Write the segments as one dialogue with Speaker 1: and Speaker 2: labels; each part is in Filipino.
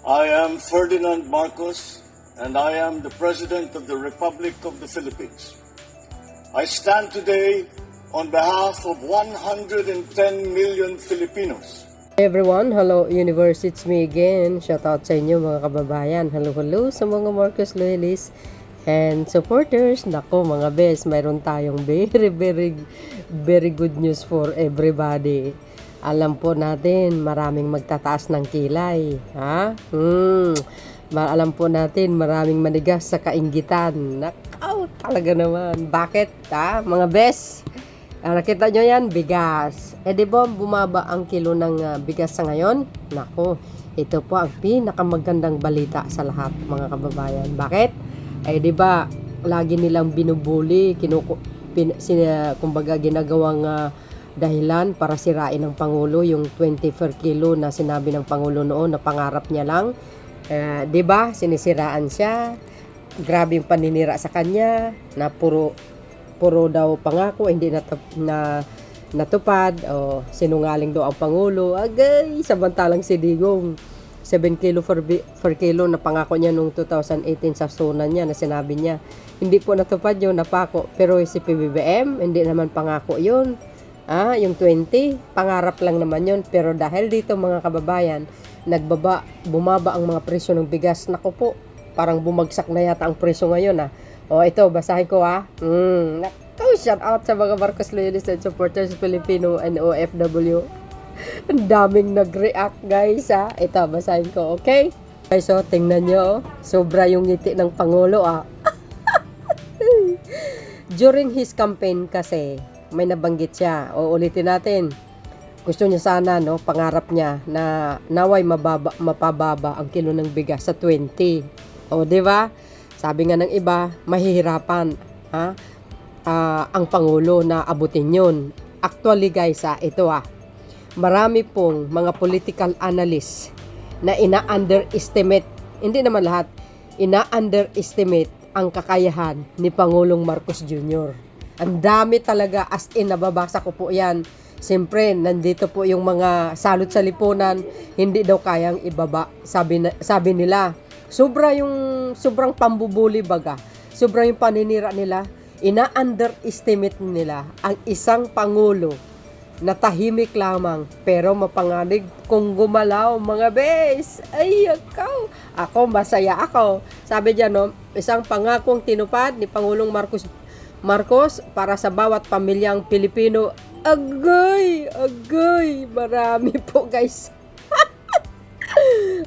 Speaker 1: I am Ferdinand Marcos, and I am the President of the Republic of the Philippines. I stand today on behalf of 110 million Filipinos.
Speaker 2: Hey everyone, hello universe, it's me again. Shout out sa inyo mga kababayan. Hello sa mga Marcos loyalists and supporters. Nako mga bes, mayroon tayong very good news for everybody. Alam po natin, maraming magtataas ng kilay. Alam po natin, maraming manigas sa kainggitan. Nakaw, talaga naman. Bakit? Mga bes? Nakita nyo yan, bigas. Di ba bumaba ang kilo ng bigas sa ngayon? Nako, ito po ang pinakamagandang balita sa lahat, mga kababayan. Bakit? Di ba lagi nilang binubuli, kumbaga ginagawang dahilan para sirain ng Pangulo yung 20 per kilo na sinabi ng Pangulo noon na pangarap niya lang. Di ba sinisiraan siya? Grabe yung paninira sa kanya na puro daw pangako, hindi natupad, o sinungaling daw ang Pangulo. Agay, samantalang si Digong 7 kilo per kilo na pangako niya noong 2018 sa sunan niya na sinabi niya. Hindi po natupad yun, napako. Pero si PBBM, hindi naman pangako yun. Yung 20, pangarap lang naman yun. Pero dahil dito mga kababayan, bumaba ang mga presyo ng bigas. Naku po, parang bumagsak na yata ang presyo ngayon. Ito, basahin ko Naku, shout out sa mga Marcos loyalists and supporters, Filipino and OFW. Ang daming nag-react guys Ito, basahin ko, okay? Guys, tingnan nyo, sobra yung ngiti ng Pangulo During his campaign kasi, may nabanggit siya. Ulitin natin. Gusto niya sana, pangarap niya na naway mapababa ang kilo ng bigas sa 20. Di ba? Sabi nga ng iba, mahihirapan ang Pangulo na abutin yun. Actually guys, ito marami pong mga political analysts na ina-underestimate, hindi naman lahat, ina-underestimate ang kakayahan ni Pangulong Marcos Jr. Ang dami talaga, as in, nababasa ko po yan. Siyempre, nandito po yung mga salot sa lipunan, hindi daw kayang ibaba. Sabi nila, sobrang pambubuli baga. Sobrang yung paninira nila. Ina-underestimate nila ang isang Pangulo na tahimik lamang pero mapanganib kung gumalaw, mga bes. Ay, ako masaya ako. Sabi diyan, isang pangakong tinupad ni Pangulong Marcos para sa bawat pamilyang Pilipino. Agay, marami po guys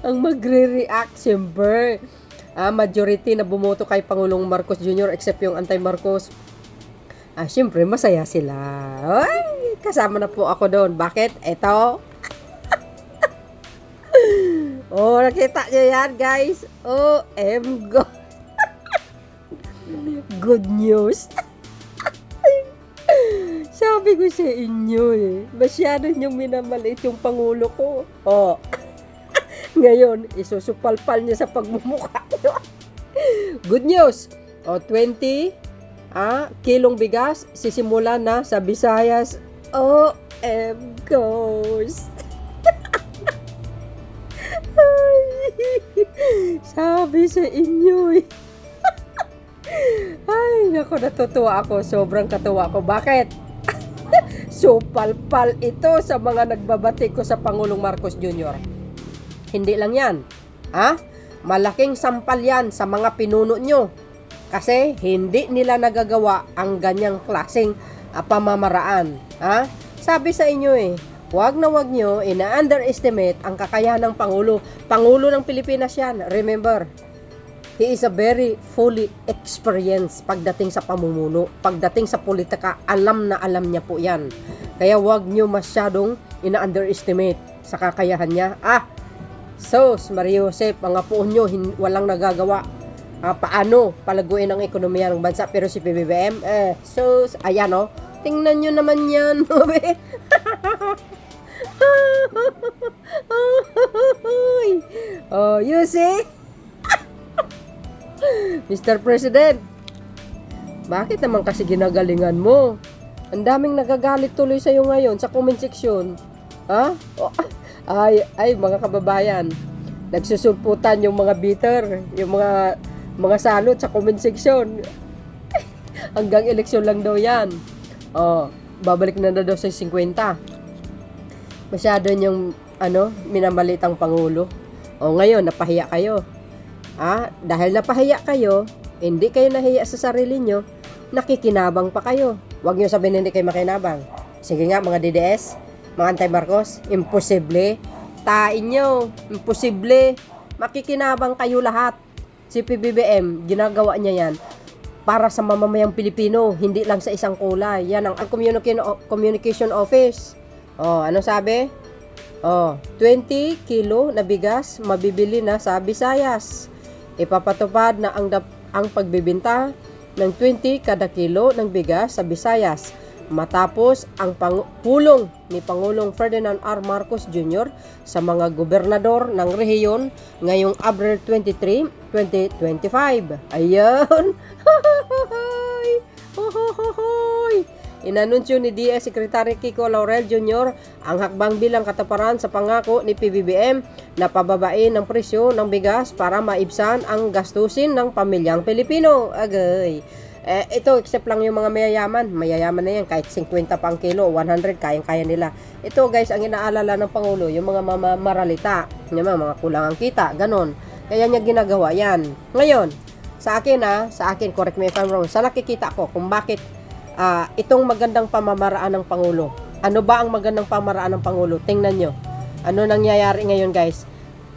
Speaker 2: ang magre-react. Siyempre, majority na bumoto kay Pangulong Marcos Jr. except yung anti-Marcos. Siyempre, masaya sila. Ay, kasama na po ako doon. Bakit? Ito. Nakita nyo yan, guys. OMG. Good news. Sabi ko sa inyo masyado niyong minamaliit yung Pangulo ko. Ngayon, isusupalpal niya sa pagmumukha niyo. Good news. 20 kilong bigas sisimula na sa Visayas. Goes. Sabi sa inyo Ay, naku, natutuwa ako. Sobrang katuwa ako. Bakit? Supalpal ito sa mga nagbabati ko sa Pangulong Marcos Jr. Hindi lang yan. Malaking sampal yan sa mga pinuno nyo. Kasi hindi nila nagagawa ang ganyang klaseng pamamaraan. Sabi sa inyo wag nyo ina-underestimate ang kakayahan ng Pangulo. Pangulo ng Pilipinas yan. Remember, he is a very fully experienced pagdating sa pamumuno. Pagdating sa politika, alam na alam niya po yan. Kaya wag nyo masyadong ina-underestimate sa kakayahan niya. Maria Josep, mga po nyo, walang nagagawa. Paano palaguin ang ekonomiya ng bansa, pero si PBBM ayan tingnan nyo naman yan. You see? Mr. President, bakit naman kasi ginagalingan mo? Ang daming nagagalit tuloy sa'yo ngayon sa comment section. Ay, mga kababayan, nagsusulputan yung mga bitter, yung mga salot sa comment section. Hanggang eleksyon lang daw yan. Babalik na daw sa 50. Masyado yung minamalitang Pangulo. Ngayon, napahiya kayo. Dahil napahiya kayo, hindi kayo nahiya sa sarili nyo, nakikinabang pa kayo. Huwag nyo sabihin hindi kayo makinabang. Sige nga, mga DDS, mga anti-Marcos, imposible. Tain nyo, imposible. Makikinabang kayo lahat. Si PBBM, ginagawa niya yan para sa mamamayang Pilipino, hindi lang sa isang kulay. Yan ang communication office. Ano sabi? 20 kilo na bigas mabibili na sa Visayas. Ipapatupad na ang pagbibenta ng 20 kada kilo ng bigas sa Visayas matapos ang pulong ni Pangulong Ferdinand R. Marcos Jr. sa mga gobernador ng rehiyon ngayong Abril 23, 2025. Ayun! Inanunsyo ni DS Secretary Kiko Laurel Jr. ang hakbang bilang kataparan sa pangako ni PBBM na pababain ng presyo ng bigas para maibsan ang gastusin ng pamilyang Pilipino. Agay! Ito, except lang yung mga mayayaman na yan, kahit 50 pang kilo, 100, kayang-kaya nila. Ito guys, ang inaalala ng Pangulo, yung mga maralita, yung mga kulangang kita, ganon. Kaya niya ginagawa yan. Ngayon, sa akin, correct me if I'm wrong, sa nakikita ko kung bakit itong magandang pamamaraan ng Pangulo. Ano ba ang magandang pamamaraan ng Pangulo? Tingnan nyo. Ano nangyayari ngayon guys?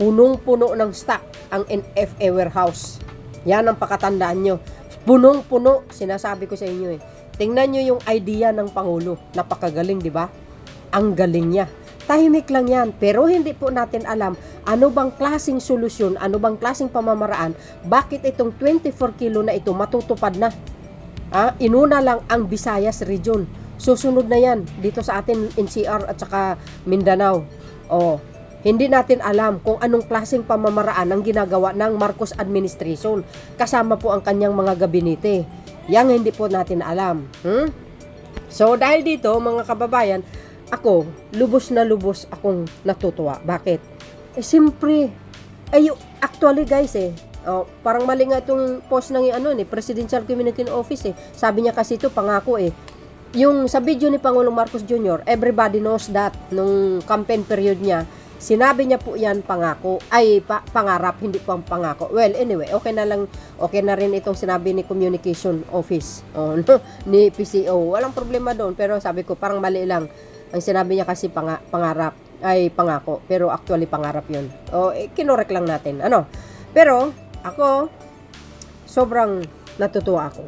Speaker 2: Punong-puno ng stock ang NFA warehouse. Yan ang pakatandaan nyo. Punong-puno, sinasabi ko sa inyo Tingnan nyo yung idea ng Pangulo. Napakagaling, di ba? Ang galing niya. Tahimik lang yan, pero hindi po natin alam ano bang klaseng solusyon, ano bang klaseng pamamaraan, bakit itong 24 kilo na ito matutupad na. Inuna lang ang Visayas region. Susunod na yan dito sa atin NCR at saka Mindanao. Hindi natin alam kung anong klaseng pamamaraan ang ginagawa ng Marcos administration. Kasama po ang kanyang mga gabinete. Yang hindi po natin alam. So dahil dito mga kababayan, ako, lubos na lubos akong natutuwa. Bakit? Siyempre, actually guys parang mali nga itong post ng Presidential Communication Office Sabi niya kasi ito pangako Yung sa video ni Pangulong Marcos Jr., everybody knows that nung campaign period niya, sinabi niya po yan pangako, pangarap, hindi po ang pangako. Well, anyway, okay na rin itong sinabi ni Communication Office, ni PCO. Walang problema doon, pero sabi ko, parang mali lang. Ang sinabi niya kasi pangarap, pangako, pero actually pangarap yun. Kinorek lang natin. Pero, ako, sobrang natutuwa ako.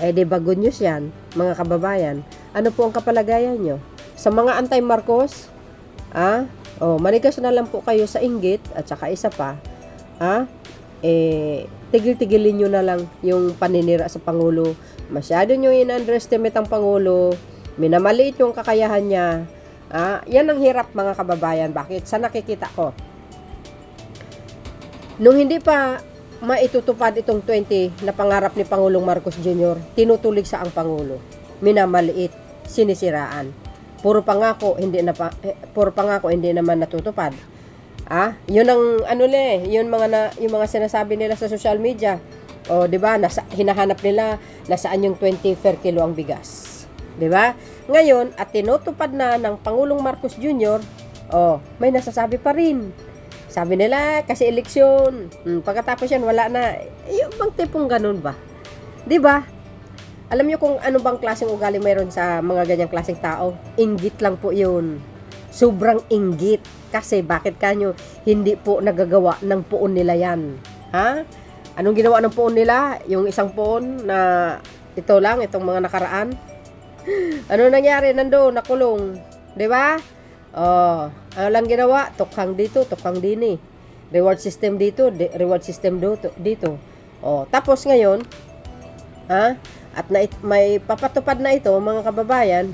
Speaker 2: Diba good news yan, mga kababayan? Ano po ang kapalagayan nyo? Sa mga anti-Marcos, manigas na lang po kayo sa inggit at saka isa pa, tigil-tigilin nyo na lang yung paninira sa Pangulo. Masyado nyo in-underestimate ang Pangulo, minamaliit yung kakayahan niya. Yan ang hirap mga kababayan. Bakit? Sa nakikita ko, nung hindi pa maitutupad itong 20 na pangarap ni Pangulong Marcos Jr., tinutulig sa ang Pangulo, minamaliit, sinisiraan. Puro pangako hindi naman natutupad. Yun ang yung mga sinasabi nila sa social media. 'Di ba? Hinahanap nila nasaan yung 20 per kilo ang bigas. 'Di ba? Ngayon, at tinutupad na ng Pangulong Marcos Jr., may nasasabi pa rin. Sabi nila kasi eleksyon. Pagkatapos yan wala na. Yung bang tipong ganun ba? 'Di ba? Alam niyo kung ano bang klaseng ugali mayroon sa mga ganyang klaseng tao? Inggit lang po yun. Sobrang inggit. Kasi bakit kanyo hindi po nagagawa ng puon nila yan? Anong ginawa ng puon nila? Yung isang puon na itong mga nakaraan? Ano nangyari? Nandoon, nakulong. Diba? Ano lang ginawa? Tukhang dito, tukhang dini. Reward system dito, reward system dito. Tapos ngayon, at may papatupad na ito mga kababayan,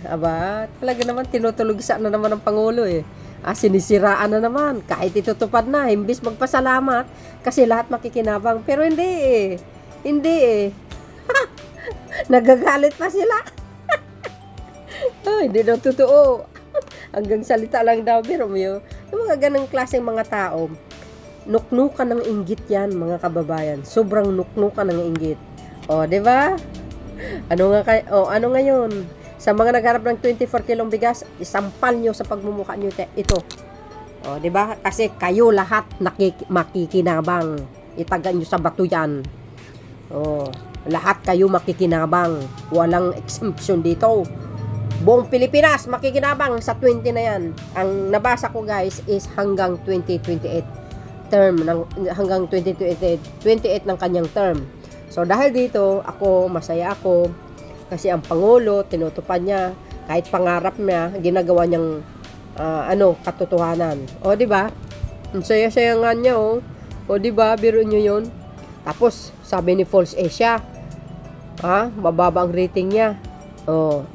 Speaker 2: talaga naman tinutulugsa na naman ng Pangulo sinisiraan na naman kahit itutupad na, imbis magpasalamat kasi lahat makikinabang, pero hindi nagagalit pa sila. Hindi daw totoo, hanggang salita lang daw, pero yung mga ganang klaseng mga tao, nuknukan ng inggit yan, mga kababayan. Sobrang nuknukan ng inggit. O, di ba? Ano ngayon? Sa mga nagharap ng 24 kilong bigas, isampal nyo sa pagmumukha nyo ito. O, di ba? Kasi kayo lahat makikinabang. Itaga nyo sa bato yan. O, lahat kayo makikinabang. Walang exemption dito. Buong Pilipinas makikinabang sa 20 na yan. Ang nabasa ko guys is hanggang 2028 term hanggang 2028 ng kanyang term. So dahil dito, masaya ako kasi ang Pangulo tinutupad niya kahit pangarap niya, ginagawa niyang katotohanan. O di ba? Ang saya-saya nga niya O di ba? Biro niyo 'yon. Tapos sabi ni False Asia, mababa ang rating niya.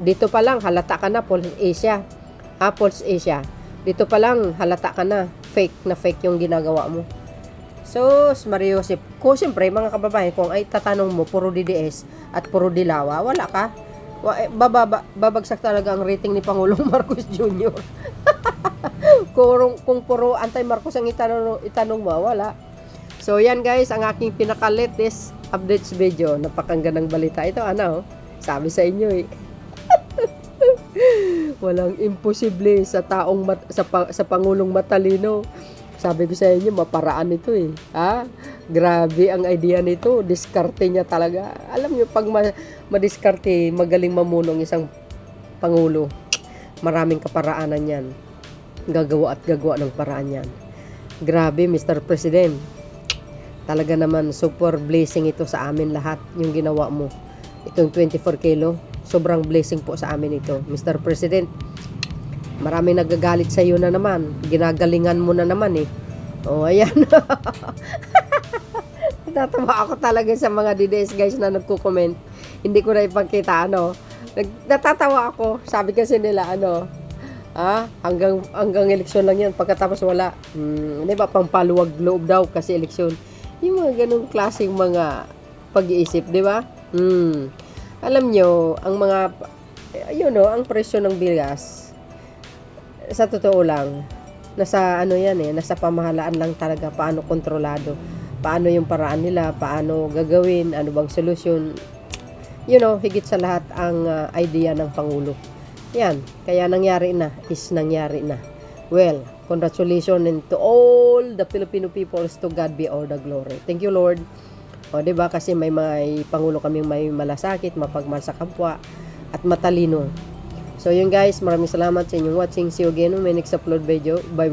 Speaker 2: Dito pa lang halata ka na False Asia. False Asia. Dito pa lang halata ka na fake yung ginagawa mo. So, Mariosip, ko siyempre mga kababayan, kung ay tatanong mo puro DDS at puro Dilawa, wala ka. Babagsak talaga ang rating ni Pangulong Marcos Jr. kung puro anti-Marcos ang itanong mo, wala. So, yan guys, ang aking pinaka-latest updates video. Napakagandang balita ito, sabi sa inyo walang imposible sa taong sa Pangulong matalino. Sabi ko sa inyo, maparaan ito Grabe ang idea nito. Diskarte niya talaga. Alam niyo, pag madiskarte, magaling mamunong isang Pangulo. Maraming kaparaanan yan. Gagawa ng paraan yan. Grabe, Mr. President. Talaga naman, super blessing ito sa amin lahat, yung ginawa mo. Itong 24 kilo, sobrang blessing po sa amin ito. Mr. President, maraming nagagalit sa iyo na naman. Ginagalingan mo na naman ayan. Natatawa ako talaga sa mga DDS guys na nagko-comment. Hindi ko na ipagkita natatawa ako. Sabi kasi nila hanggang eleksyon lang yan, pagkatapos wala. Di ba, pampaluwag loob daw kasi eleksyon. Yung mga ganung klaseng mga pag-iisip, di ba? Alam nyo, ang mga ang presyo ng bigas sa totoo lang, nasa nasa pamahalaan lang talaga paano kontrolado, paano yung paraan nila, paano gagawin, ano bang solusyon. Higit sa lahat ang idea ng Pangulo. Yan, kaya nangyari na. Well, congratulations to all the Filipino peoples, to God be all the glory. Thank you, Lord. Diba? Kasi may Pangulo kaming may malasakit, mapagmahal sa kapwa, at matalino. So yun guys, maraming salamat sa inyong watching. See you again on my next upload video. Bye,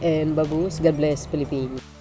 Speaker 2: and babush. God bless Philippines.